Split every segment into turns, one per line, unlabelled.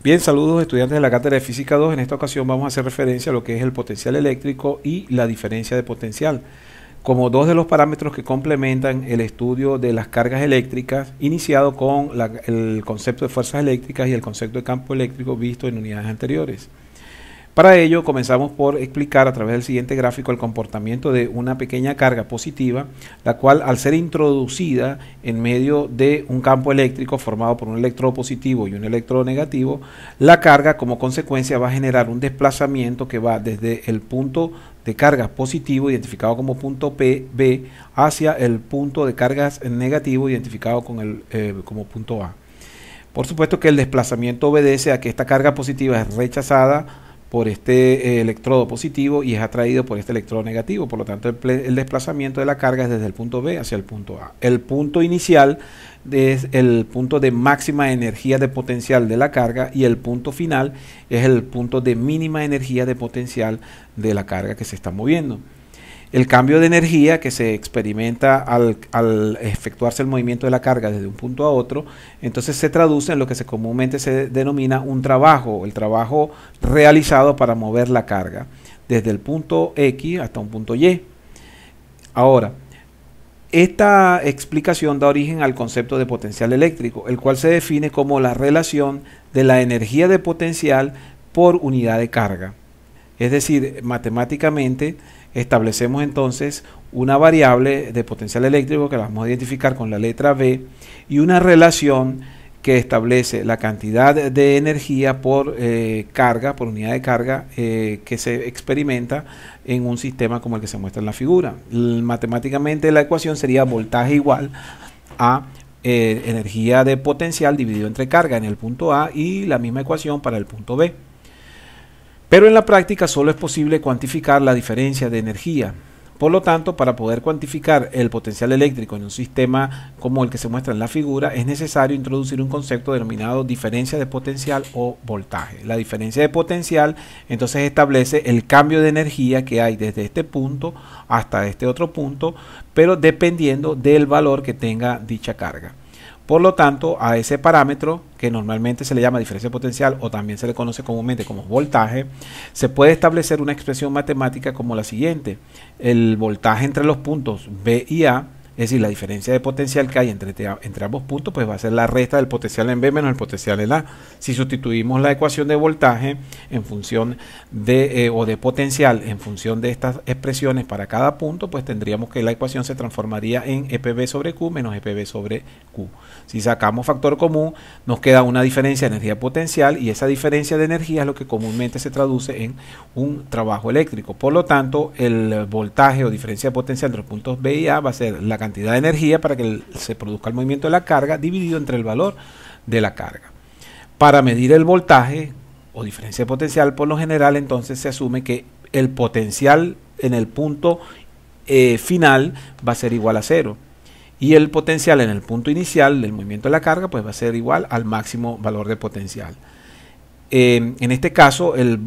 Bien, saludos estudiantes de la cátedra de Física 2. En esta ocasión vamos a hacer referencia a lo que es el potencial eléctrico y la diferencia de potencial, como dos de los parámetros que complementan el estudio de las cargas eléctricas, iniciado con el concepto de fuerzas eléctricas y el concepto de campo eléctrico visto en unidades anteriores. Para ello comenzamos por explicar a través del siguiente gráfico el comportamiento de una pequeña carga positiva, la cual al ser introducida en medio de un campo eléctrico formado por un electrodo positivo y un electrodo negativo, la carga como consecuencia va a generar un desplazamiento que va desde el punto de carga positivo identificado como punto B hacia el punto de cargas negativo identificado como punto A. Por supuesto que el desplazamiento obedece a que esta carga positiva es rechazada por este electrodo positivo y es atraído por este electrodo negativo. Por lo tanto, el desplazamiento de la carga es desde el punto B hacia el punto A. El punto inicial es el punto de máxima energía de potencial de la carga y el punto final es el punto de mínima energía de potencial de la carga que se está moviendo. El cambio de energía que se experimenta al efectuarse el movimiento de la carga desde un punto a otro, entonces se traduce en lo que comúnmente se denomina un trabajo, el trabajo realizado para mover la carga desde el punto X hasta un punto Y. Ahora, esta explicación da origen al concepto de potencial eléctrico, el cual se define como la relación de la energía de potencial por unidad de carga. Es decir, matemáticamente establecemos entonces una variable de potencial eléctrico que la vamos a identificar con la letra B y una relación que establece la cantidad de energía por carga, por unidad de carga que se experimenta en un sistema como el que se muestra en la figura. Matemáticamente la ecuación sería voltaje igual a energía de potencial dividido entre carga en el punto A y la misma ecuación para el punto B. Pero en la práctica solo es posible cuantificar la diferencia de energía. Por lo tanto, para poder cuantificar el potencial eléctrico en un sistema como el que se muestra en la figura, es necesario introducir un concepto denominado diferencia de potencial o voltaje. La diferencia de potencial entonces establece el cambio de energía que hay desde este punto hasta este otro punto, pero dependiendo del valor que tenga dicha carga. Por lo tanto, a ese parámetro, que normalmente se le llama diferencia de potencial o también se le conoce comúnmente como voltaje, se puede establecer una expresión matemática como la siguiente. El voltaje entre los puntos B y A, es decir, la diferencia de potencial que hay entre ambos puntos, pues va a ser la resta del potencial en B menos el potencial en A. Si sustituimos la ecuación de voltaje en función o de potencial en función de estas expresiones para cada punto, pues tendríamos que la ecuación se transformaría en EPB sobre Q menos EPB sobre Q. Si sacamos factor común, nos queda una diferencia de energía potencial y esa diferencia de energía es lo que comúnmente se traduce en un trabajo eléctrico. Por lo tanto, el voltaje o diferencia de potencial entre los puntos B y A va a ser la cantidad de energía para que se produzca el movimiento de la carga dividido entre el valor de la carga. Para medir el voltaje o diferencia de potencial, por lo general entonces se asume que el potencial en el punto final va a ser igual a 0 y el potencial en el punto inicial del movimiento de la carga pues va a ser igual al máximo valor de potencial. En este caso el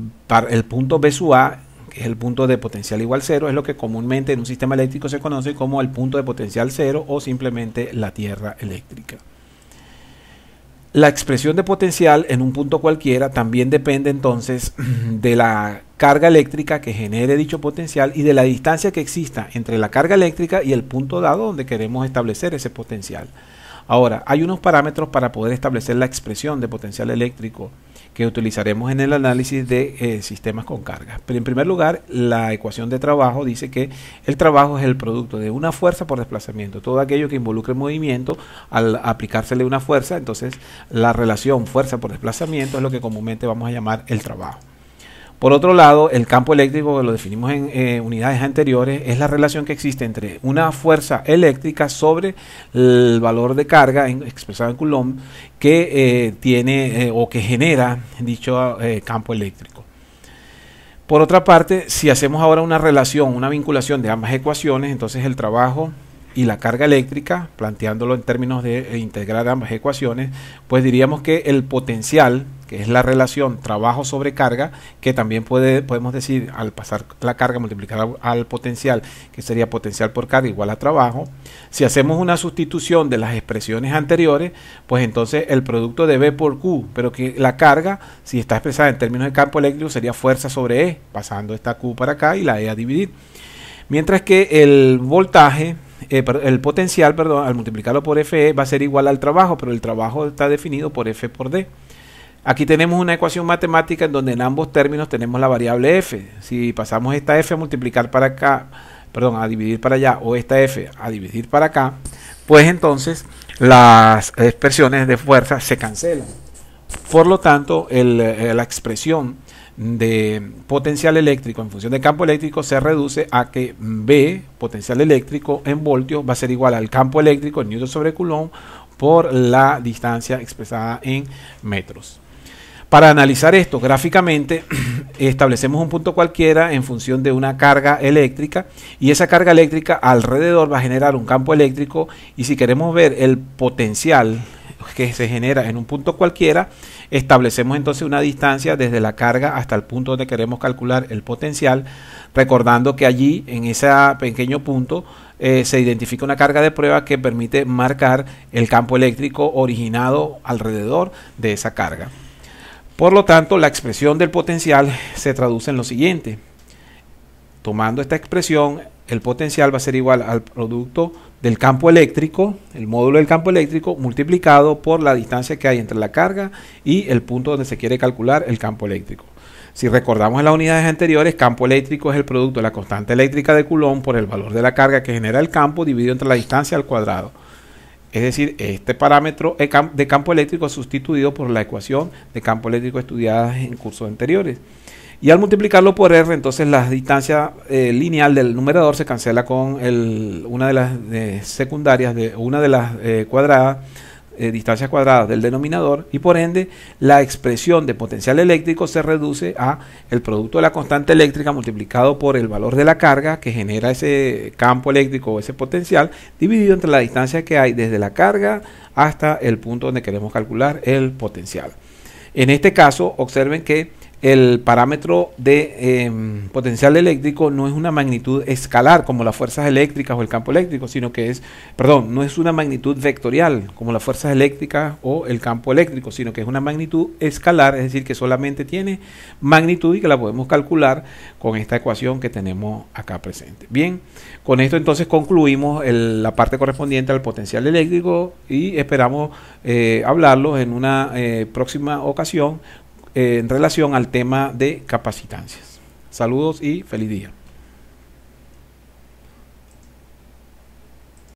punto B sub A, que es el punto de potencial igual 0, es lo que comúnmente en un sistema eléctrico se conoce como el punto de potencial 0 o simplemente la tierra eléctrica. La expresión de potencial en un punto cualquiera también depende entonces de la carga eléctrica que genere dicho potencial y de la distancia que exista entre la carga eléctrica y el punto dado donde queremos establecer ese potencial. Ahora, hay unos parámetros para poder establecer la expresión de potencial eléctrico que utilizaremos en el análisis de sistemas con cargas. Pero en primer lugar, la ecuación de trabajo dice que el trabajo es el producto de una fuerza por desplazamiento. Todo aquello que involucre movimiento, al aplicársele una fuerza, entonces la relación fuerza por desplazamiento es lo que comúnmente vamos a llamar el trabajo. Por otro lado, el campo eléctrico, que lo definimos en unidades anteriores, es la relación que existe entre una fuerza eléctrica sobre el valor de carga expresado en Coulomb que tiene o que genera dicho campo eléctrico. Por otra parte, si hacemos ahora una relación, una vinculación de ambas ecuaciones, entonces el trabajo y la carga eléctrica, planteándolo en términos de integrar ambas ecuaciones, pues diríamos que el potencial, que es la relación trabajo sobre carga, que también podemos decir al pasar la carga multiplicada al potencial, que sería potencial por carga igual a trabajo. Si hacemos una sustitución de las expresiones anteriores, pues entonces el producto de B por Q, pero que la carga, si está expresada en términos de campo eléctrico, sería fuerza sobre E, pasando esta Q para acá y la E a dividir. Mientras que el voltaje, el potencial, perdón, al multiplicarlo por FE va a ser igual al trabajo, pero el trabajo está definido por F por D. Aquí tenemos una ecuación matemática en donde en ambos términos tenemos la variable F. Si pasamos esta F a multiplicar para acá, perdón, a dividir para allá, o esta F a dividir para acá, pues entonces las expresiones de fuerza se cancelan. Por lo tanto, la expresión de potencial eléctrico en función de campo eléctrico se reduce a que B, potencial eléctrico en voltios, va a ser igual al campo eléctrico en newton sobre coulomb por la distancia expresada en metros. Para analizar esto gráficamente, establecemos un punto cualquiera en función de una carga eléctrica, y esa carga eléctrica alrededor va a generar un campo eléctrico, y si queremos ver el potencial que se genera en un punto cualquiera, establecemos entonces una distancia desde la carga hasta el punto donde queremos calcular el potencial, recordando que allí en ese pequeño punto se identifica una carga de prueba que permite marcar el campo eléctrico originado alrededor de esa carga. Por lo tanto, la expresión del potencial se traduce en lo siguiente: tomando esta expresión, el potencial va a ser igual al producto del campo eléctrico, el módulo del campo eléctrico, multiplicado por la distancia que hay entre la carga y el punto donde se quiere calcular el campo eléctrico. Si recordamos en las unidades anteriores, campo eléctrico es el producto de la constante eléctrica de Coulomb por el valor de la carga que genera el campo dividido entre la distancia al cuadrado. Es decir, este parámetro de campo eléctrico es sustituido por la ecuación de campo eléctrico estudiada en cursos anteriores. Y al multiplicarlo por R, entonces la distancia lineal del numerador se cancela con una de las secundarias de una de las distancias cuadradas del denominador, y por ende la expresión de potencial eléctrico se reduce a el producto de la constante eléctrica multiplicado por el valor de la carga que genera ese campo eléctrico o ese potencial, dividido entre la distancia que hay desde la carga hasta el punto donde queremos calcular el potencial. En este caso, observen que el parámetro de potencial eléctrico no es una magnitud escalar como las fuerzas eléctricas o el campo eléctrico, sino que no es una magnitud vectorial como las fuerzas eléctricas o el campo eléctrico, sino que es una magnitud escalar, es decir, que solamente tiene magnitud y que la podemos calcular con esta ecuación que tenemos acá presente. Bien, con esto entonces concluimos la parte correspondiente al potencial eléctrico y esperamos hablarlo en una próxima ocasión en relación al tema de capacitancias. Saludos y feliz día.